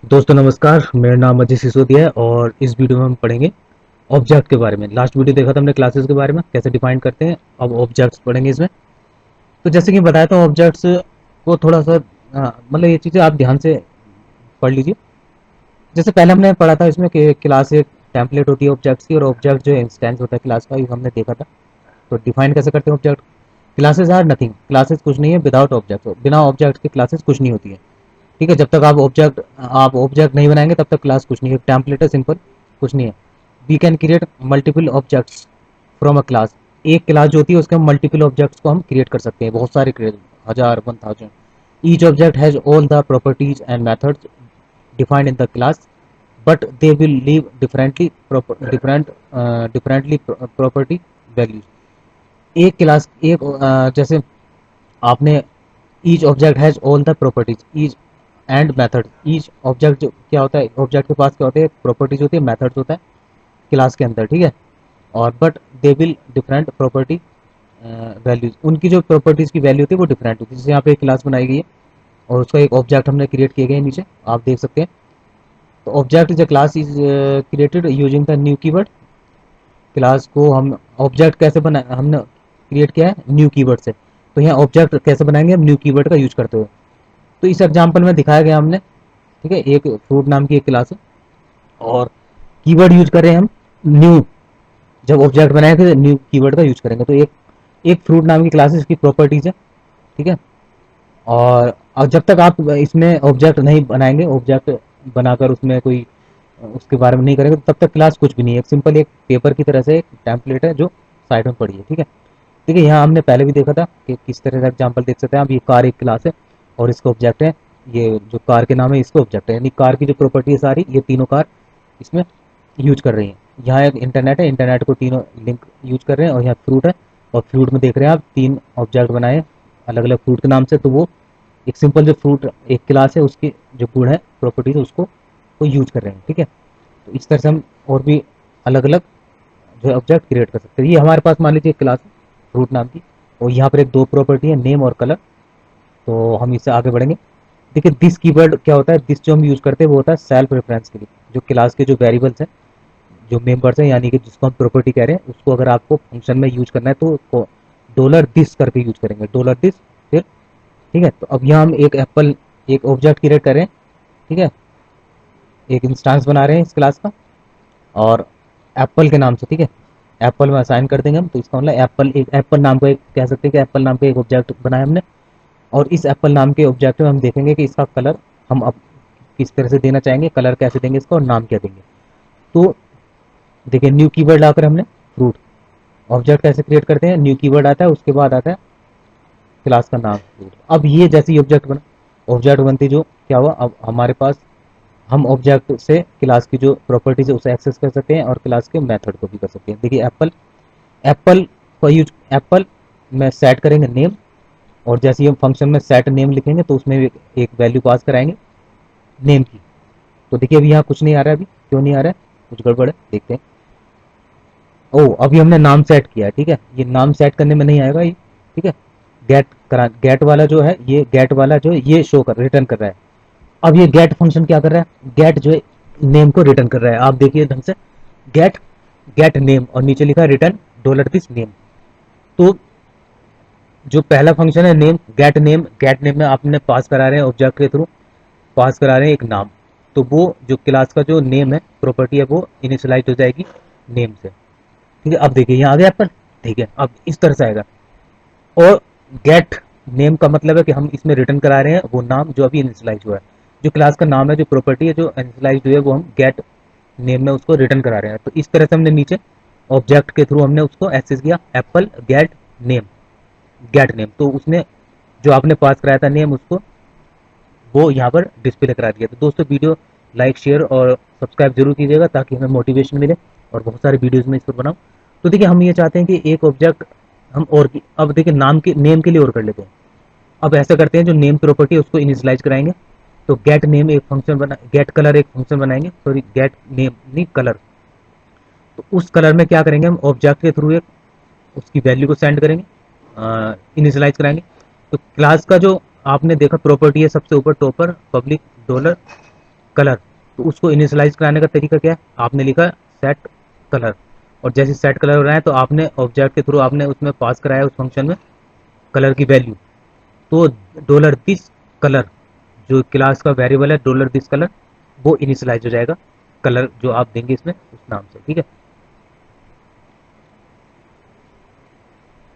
दोस्तों नमस्कार, मेरा नाम अजय सिसोदिया है और इस वीडियो में हम पढ़ेंगे ऑब्जेक्ट के बारे में। लास्ट वीडियो देखा था हमने क्लासेस के बारे में, कैसे डिफाइन करते हैं। अब ऑब्जेक्ट्स पढ़ेंगे इसमें। तो जैसे कि बताया था, ऑब्जेक्ट्स को थोड़ा सा मतलब ये चीज़ें आप ध्यान से पढ़ लीजिए। जैसे पहले हमने पढ़ा था इसमें कि क्लास एक टेम्पलेट होती है ऑब्जेक्ट्स की, और ऑब्जेक्ट जो इंस्टेंस होता है क्लास का, ये हमने देखा था। तो डिफाइन कैसे करते हैं object. Classes are nothing, classes कुछ नहीं है विदाउट ऑब्जेक्ट। बिना ऑब्जेक्ट के क्लासेस कुछ नहीं होती है। ठीक है, जब तक आप ऑब्जेक्ट नहीं बनाएंगे तब तक क्लास कुछ नहीं है। टेम्पलेट है, सिंपल, कुछ नहीं है। We can create multiple objects from a class. एक क्लास जो होती है उसके हम मल्टीपल ऑब्जेक्ट्स को हम क्रिएट कर सकते हैं, बहुत सारे क्रिएट, हजार 1000। Each object has all the properties and methods defined in the class, but they will leave differently property values. एक क्लास एक जैसे आपने each object has all the properties, each and method. Each object जो क्या होता है, object के पास क्या होते हैं, प्रॉपर्टीज होती है, मेथड्स होता है क्लास के अंदर। ठीक है, और but they will different property values. उनकी जो प्रॉपर्टीज की वैल्यू होती है वो डिफरेंट होती है। जैसे यहाँ पे एक क्लास बनाई गई है और उसका एक ऑब्जेक्ट हमने क्रिएट किए गए नीचे, आप देख सकते हैं। तो object is a class is created using the new keyword. Class को हम ऑब्जेक्ट कैसे बना हमने क्रिएट किया है, न्यू कीवर्ड से। तो यहाँ ऑब्जेक्ट कैसे बनाएंगे हम, न्यू कीवर्ड का यूज करते हुए। तो इस एग्जांपल में दिखाया गया हमने। ठीक है, एक फ्रूट नाम की एक क्लास है और कीवर्ड यूज कर रहे हैं हम न्यू। जब ऑब्जेक्ट बनाएंगे तो न्यू कीवर्ड का यूज करेंगे। तो एक एक फ्रूट नाम की क्लास है, इसकी प्रॉपर्टीज है। ठीक है, और जब तक आप इसमें ऑब्जेक्ट नहीं बनाएंगे, ऑब्जेक्ट बनाकर उसमें कोई उसके बारे में नहीं करेंगे, तो तब तक क्लास कुछ भी नहीं है। सिंपल एक पेपर की तरह से एक टेम्पलेट है जो साइड में पड़ी है। ठीक है, देखिए यहाँ हमने पहले भी देखा था कि किस तरह का एग्जाम्पल देख सकते हैं आप। ये कार एक क्लास है और इसका ऑब्जेक्ट है, ये जो कार के नाम है इसका ऑब्जेक्ट है। यानी कार की जो प्रॉपर्टी है सारी, ये तीनों कार इसमें यूज कर रही हैं। यहाँ एक इंटरनेट है, इंटरनेट को तीनों लिंक यूज कर रहे हैं। और यहाँ फ्रूट है, और फ्रूट में देख रहे हैं आप तीन ऑब्जेक्ट बनाए अलग अलग फ्रूट के नाम से। तो वो एक सिंपल जो फ्रूट एक क्लास है उसकी जो गुण है, प्रॉपर्टीज, उसको वो यूज कर रहे हैं। ठीक है, तो इस तरह से हम और भी अलग अलग जो ऑब्जेक्ट क्रिएट कर सकते हैं। ये हमारे पास मान लीजिए एक क्लास है फ्रूट नाम की, और यहाँ पर एक दो प्रॉपर्टी है, नेम और कलर। तो हम इससे आगे बढ़ेंगे। देखिए दिस कीवर्ड क्या होता है, दिस जो हम यूज करते हैं वो होता है सेल्फ रेफरेंस के लिए। जो क्लास के जो वेरिएबल्स हैं, जो मेंबर्स हैं, यानी कि जिसको हम प्रॉपर्टी कह रहे हैं, उसको अगर आपको फंक्शन में यूज करना है तो डॉलर दिस करके यूज करेंगे, डॉलर दिस। फिर ठीक है, तो अब यहाँ हम एक एप्पल, एक ऑब्जेक्ट क्रिएट करें। ठीक है, एक इंस्टांस बना रहे हैं इस क्लास का, और एप्पल के नाम से। ठीक है, एप्पल में असाइन कर देंगे हम। तो इसका मतलब एप्पल, एक एप्पल नाम का एक कह सकते हैं कि एप्पल नाम का एक ऑब्जेक्ट बनाया हमने। और इस एप्पल नाम के ऑब्जेक्ट में हम देखेंगे कि इसका कलर हम अब किस तरह से देना चाहेंगे, कलर कैसे देंगे इसका, और नाम क्या देंगे। तो देखिए न्यू कीवर्ड लाकर हमने फ्रूट, ऑब्जेक्ट कैसे क्रिएट करते हैं, न्यू कीवर्ड आता है, उसके बाद आता है क्लास का नाम फ्रूट। अब ये जैसे ही ऑब्जेक्ट बना, ऑब्जेक्ट बनते जो क्या हुआ, अब हमारे पास हम ऑब्जेक्ट से क्लास की जो प्रॉपर्टीज है उसे एक्सेस कर सकते हैं और क्लास के मेथड को भी कर सकते हैं। देखिए एप्पल, एप्पल का यूज, एप्पल में सेट करेंगे नेम, और जैसे ही हम फंक्शन में सेट नेम लिखेंगे तो उसमें भी एक वैल्यू पास कराएंगे नेम की। तो देखिए अभी यहाँ कुछ नहीं आ रहा है, अभी क्यों नहीं आ रहा है, कुछ गड़बड़ है, देखते हैं। ओ, अभी हमने नाम सेट किया है। ठीक है, ये नाम सेट करने में नहीं आएगा ये। ठीक है, गेट करा, गेट वाला जो है, ये गेट वाला जो है ये शो कर रिटर्न कर रहा है। अब ये गेट फंक्शन क्या कर रहा है, गेट जो है नेम को रिटर्न कर रहा है। आप देखिए ढंग से, गेट, गेट नेम, और नीचे लिखा है रिटर्न डॉलर दिस नेम। तो जो पहला फंक्शन है name, gate name, gate name में आपने पास करा रहे हैं ऑब्जेक्ट के थ्रू, पास करा रहे हैं एक नाम। तो वो जो क्लास का जो नेम है, प्रॉपर्टी है, वो इनिशियलाइज हो जाएगी नेम से। ठीक है, अब देखिए यहाँ आ गया एप्पल। ठीक है, अब इस तरह से आएगा। और गेट नेम का मतलब है कि हम इसमें रिटर्न करा रहे हैं वो नाम जो अभी इनिशियलाइज हुआ है। जो क्लास का नाम है, जो प्रॉपर्टी है जो इनिशियलाइज हुई है, वो हम गेट नेम में उसको रिटर्न करा रहे हैं। तो इस तरह से हमने नीचे ऑब्जेक्ट के थ्रू हमने उसको एक्सेस किया, Apple gate name, gate name. तो उसने जो आपने पास कराया था नेम, उसको वो यहाँ पर डिस्प्ले करा दिया। तो दोस्तों वीडियो लाइक, शेयर और सब्सक्राइब जरूर कीजिएगा ताकि हमें मोटिवेशन मिले और बहुत सारे वीडियोज में इस पर बनाऊँ। तो देखिए हम ये चाहते हैं कि एक ऑब्जेक्ट हम और अब देखिए नाम के नेम के लिए और कर लेते हैं। अब ऐसा करते हैं, जो नेम प्रॉपर्टी है उसको इनिशियलाइज कराएंगे। तो गेट नेम एक फंक्शन बना, गेट कलर एक फंक्शन बनाएंगे, सॉरी गेट नेम नहीं कलर। तो उस कलर में क्या करेंगे, हम ऑब्जेक्ट के थ्रू एक उसकी वैल्यू को सेंड करेंगे, इनिशियलाइज कराएंगे। तो क्लास का जो आपने देखा प्रॉपर्टी है सबसे ऊपर टॉप पर, पब्लिक डॉलर कलर, तो उसको इनिशियलाइज कराने का तरीका क्या है, आपने लिखा सेट कलर, और जैसे सेट कलर हो रहा है तो आपने ऑब्जेक्ट के थ्रू आपने उसमें पास कराया उस फंक्शन में कलर की वैल्यू, तो डॉलर दिस कलर जो क्लास का वेरिएबल है डॉलर दिस कलर, वो इनिशियलाइज हो जाएगा कलर जो आप देंगे इसमें उस नाम से, ठीक है।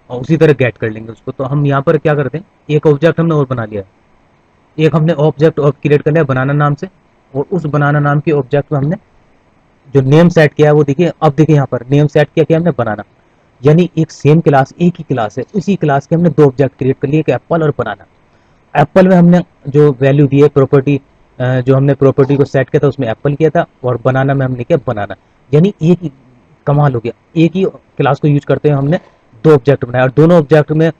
और उसी तरह गेट कर लेंगे उसको। तो हम यहाँ पर क्या करते हैं, एक ऑब्जेक्ट हमने और बना लिया, एक हमने ऑब्जेक्ट और क्रिएट कर लिया बनाना नाम से, और उस बनाना नाम के ऑब्जेक्ट में हमने जो नेम सेट किया है वो देखिए, अब देखिए यहाँ पर नेम सेट किया हमने बनाना, यानी एक सेम क्लास, एक ही क्लास है, उसी क्लास के हमने दो ऑब्जेक्ट क्रिएट कर लिए, एक एप्पल और बनाना। एप्पल में हमने जो वैल्यू दी है प्रॉपर्टी, जो हमने प्रॉपर्टी को सेट किया था उसमें एप्पल किया था, और बनाना में हमने किया बनाना, यानी एक ही, कमाल हो गया, एक ही क्लास को यूज करते हुए हमने दो ऑब्जेक्ट बनाए, और दोनों ऑब्जेक्ट में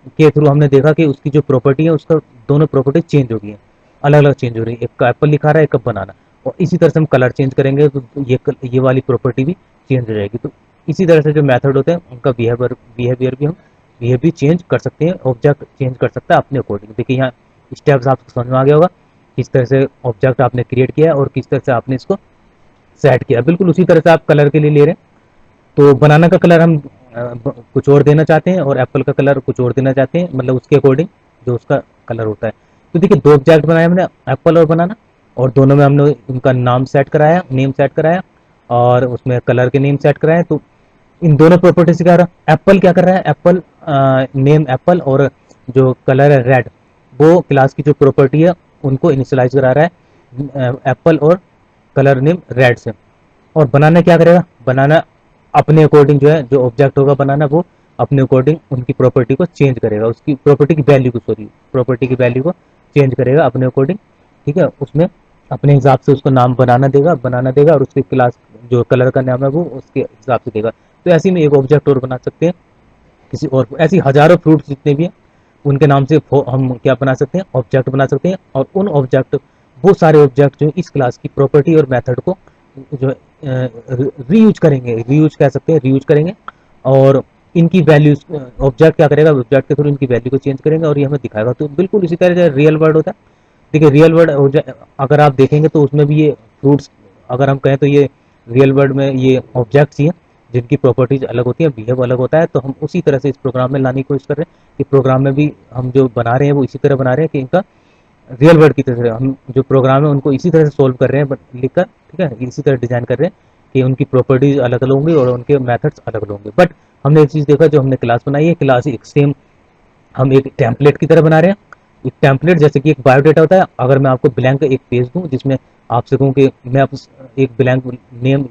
के थ्रू हमने देखा कि उसकी जो प्रॉपर्टी है उसका दोनों प्रॉपर्टी चेंज हो गई है, अलग अलग चेंज हो रही है, एक का एप्पल लिखा रहा है एक का बनाना, और इसी तरह से हम कलर चेंज करेंगे तो ये वाली प्रॉपर्टी भी चेंज हो जाएगी। तो इसी तरह से जो मेथड होते हैं उनका बिहेवियर भी हम बिहेव भी चेंज कर सकते हैं, ऑब्जेक्ट चेंज कर सकता है अपने अकॉर्डिंग। देखिए यहाँ स्टेप्स आपको समझ में आ गया होगा, किस तरह से ऑब्जेक्ट आपने क्रिएट किया है और किस तरह से आपने इसको सेट किया, बिल्कुल उसी तरह से आप कलर के लिए ले रहे हैं। तो बनाना का कलर हम कुछ और देना चाहते हैं और एप्पल का कलर कुछ और देना चाहते हैं, मतलब उसके अकॉर्डिंग जो उसका कलर होता है। तो देखिए दो ऑब्जेक्ट बनाए हमने, एप्पल और बनाना, और दोनों में हमने उनका नाम सेट कराया, नेम सेट कराया, और उसमें कलर के नेम सेट कराए। तो इन दोनों प्रॉपर्टी से क्या हो रहा है, एप्पल क्या कर रहा है, एप्पल नेम एप्पल और जो कलर है रेड, वो क्लास की जो प्रॉपर्टी है उनको इनिशियलाइज करा रहा है एप्पल और कलर नेम रेड से। और बनाना क्या करेगा, बनाना अपने अकॉर्डिंग जो है, जो ऑब्जेक्ट होगा बनाना वो अपने अकॉर्डिंग उनकी प्रॉपर्टी को चेंज करेगा, उसकी प्रॉपर्टी की वैल्यू को, सॉरी प्रॉपर्टी की वैल्यू को चेंज करेगा अपने अकॉर्डिंग, ठीक है। उसमें अपने हिसाब से उसको नाम बनाना देगा और उसकी क्लास जो कलर का नाम है वो उसके हिसाब से देगा। तो ऐसे में एक ऑब्जेक्ट और बना सकते हैं किसी और, ऐसी हजारों फ्रूट्स जितने भी हैं उनके नाम से हम क्या बना सकते हैं, ऑब्जेक्ट बना सकते हैं, और उन ऑब्जेक्ट, वो सारे ऑब्जेक्ट जो इस क्लास की प्रॉपर्टी और मेथड को जो रीयूज करेंगे, रीयूज कह सकते हैं, रीयूज करेंगे, और इनकी वैल्यूज, ऑब्जेक्ट क्या करेगा, ऑब्जेक्ट के थ्रू इनकी वैल्यू को चेंज करेंगे और ये हमें दिखाएगा। तो बिल्कुल इसी तरह से रियल वर्ल्ड होता है। देखिए रियल वर्ल्ड अगर आप देखेंगे तो उसमें भी ये फ्रूट्स, अगर हम कहें तो ये रियल वर्ल्ड में ये ऑब्जेक्ट्स ही हैं जिनकी प्रॉपर्टीज अलग होती है, बिहेव अलग होता है। तो हम उसी तरह से इस प्रोग्राम में लाने की कोशिश कर रहे हैं कि प्रोग्राम में भी हम जो बना रहे हैं वो इसी तरह बना रहे हैं कि इनका रियल वर्ल्ड की तरह से हम जो प्रोग्राम है उनको इसी तरह से सोल्व कर रहे हैं लिखकर, ठीक है, इसी तरह डिजाइन कर रहे हैं कि उनकी प्रॉपर्टीज अलग अलग होंगी और उनके मेथड्स अलग अलग होंगे। बट हमने एक चीज़ देखा, जो हमने क्लास बनाई है, क्लास एक सेम हम एक टेम्पलेट की तरह बना रहे हैं। एक टेम्पलेट जैसे कि एक बायोडाटा होता है, अगर मैं आपको ब्लैंक एक पेज दूं जिसमें आपसे कहूँ कि मैं आप एक blank name,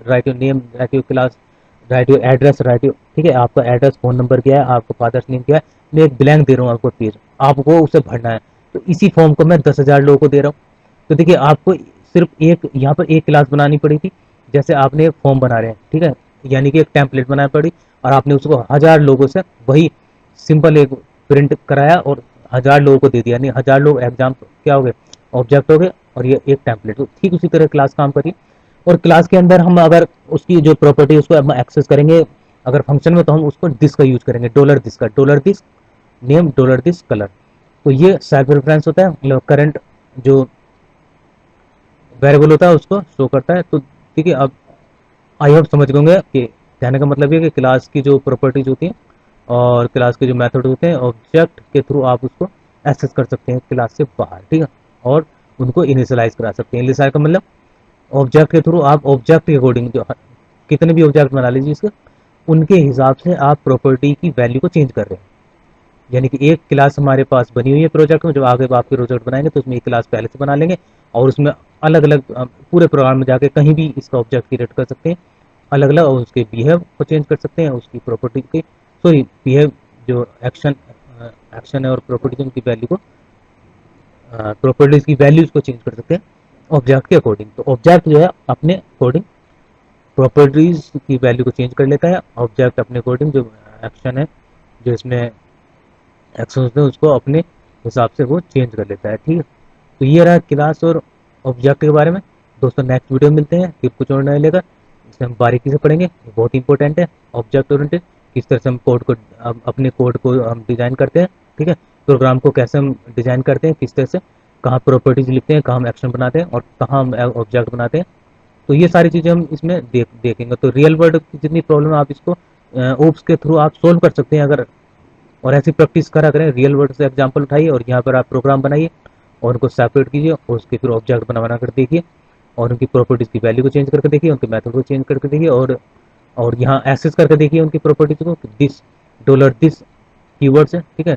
right your name, right your class, right your address, right your, ठीक है, आपका एड्रेस, फोन नंबर क्या है, आपका फादर्स नेम क्या है, मैं एक ब्लैंक दे रहा हूँ आपको पेज, आपको उसे भरना है। तो इसी फॉर्म को मैं 10,000 लोगों को दे रहा हूँ। तो देखिए आपको सिर्फ एक यहाँ पर एक क्लास बनानी पड़ी थी, जैसे आपने एक फॉर्म बना रहे हैं, ठीक है, यानी कि एक टेम्पलेट बनानी पड़ी, और आपने उसको 1,000 लोगों से वही सिंपल एक प्रिंट कराया और 1,000 लोगों को दे दिया, यानी 1,000 लोग एग्जाम क्या हो गए, ऑब्जेक्ट हो गए, और ये एक टेम्पलेट। तो ठीक उसी तरह क्लास काम करी, और क्लास के अंदर हम अगर उसकी जो प्रॉपर्टी उसको हम एक्सेस करेंगे अगर फंक्शन में, तो हम उसको दिस का यूज करेंगे, डॉलर दिस का, dollar this name, dollar this colour. तो ये सेल्फ रेफरेंस होता है, मतलब करंट जो वेरिएबल होता है उसको शो करता है। तो ठीक है, अब आई होप समझ गए कि कहने का मतलब ये कि क्लास की जो प्रॉपर्टीज होती हैं और क्लास के जो मेथड होते हैं ऑब्जेक्ट के थ्रू आप उसको एक्सेस कर सकते हैं क्लास से बाहर, ठीक है, और उनको इनिशियलाइज करा सकते हैं। इनिशियलाइज का मतलब ऑब्जेक्ट के थ्रू आप ऑब्जेक्ट के अकॉर्डिंग जो कितने भी ऑब्जेक्ट बना लीजिए इसके, उनके हिसाब से आप प्रॉपर्टी की वैल्यू को चेंज कर रहे हैं। यानी कि एक क्लास हमारे पास बनी हुई है प्रोजेक्ट में, जो आगे आपके प्रोजेक्ट बनाएंगे तो उसमें एक क्लास पहले से बना लेंगे, और उसमें अलग अलग पूरे प्रोग्राम में जाके कहीं भी इसका ऑब्जेक्ट क्रिएट कर सकते हैं अलग अलग, और उसके बिहेव को चेंज कर सकते हैं, उसकी प्रॉपर्टी की, सॉरी बिहेव, जो एक्शन एक्शन है और प्रॉपर्टी की वैल्यू को, प्रॉपर्टीज की वैल्यूज को चेंज कर सकते हैं ऑब्जेक्ट के अकॉर्डिंग। तो ऑब्जेक्ट जो है अपने अकॉर्डिंग प्रॉपर्टीज की वैल्यू को चेंज कर लेता है, ऑब्जेक्ट अपने अकॉर्डिंग जो एक्शन है, जो इसमें एक्शन होते हैं उसको अपने हिसाब से वो चेंज कर लेता है, ठीक है। तो ये रहा क्लास और ऑब्जेक्ट के बारे में। दोस्तों नेक्स्ट वीडियो में मिलते हैं फिर कुछ और नया लेकर, इसे हम बारीकी से पढ़ेंगे, ये बहुत इंपॉर्टेंट है ऑब्जेक्ट ओरिएंटेड, किस तरह से हम कोड को अपने कोड को हम डिजाइन करते हैं, ठीक है, प्रोग्राम को कैसे हम डिजाइन करते हैं किस तरह से, कहाँ प्रॉपर्टीज लिखते हैं, कहाँ हम एक्शन बनाते हैं और कहाँ हम ऑब्जेक्ट बनाते हैं। तो ये सारी चीज़ें हम इसमें देखेंगे। तो रियल वर्ल्ड की जितनी प्रॉब्लम आप इसको ओप्स के थ्रू आप सोल्व कर सकते हैं अगर, और ऐसी प्रैक्टिस करा करें, रियल वर्ल्ड से एग्जाम्पल उठाइए और यहाँ पर आप प्रोग्राम बनाइए और उनको सेपरेट कीजिए और उसके फिर ऑब्जेक्ट बना बना कर देखिए और उनकी प्रॉपर्टीज की वैल्यू को चेंज करके देखिए, उनके मेथड को चेंज करके देखिए और यहाँ एक्सेस करके देखिए उनकी प्रॉपर्टीज को, दिस डॉलर दिस कीवर्ड से, ठीक है।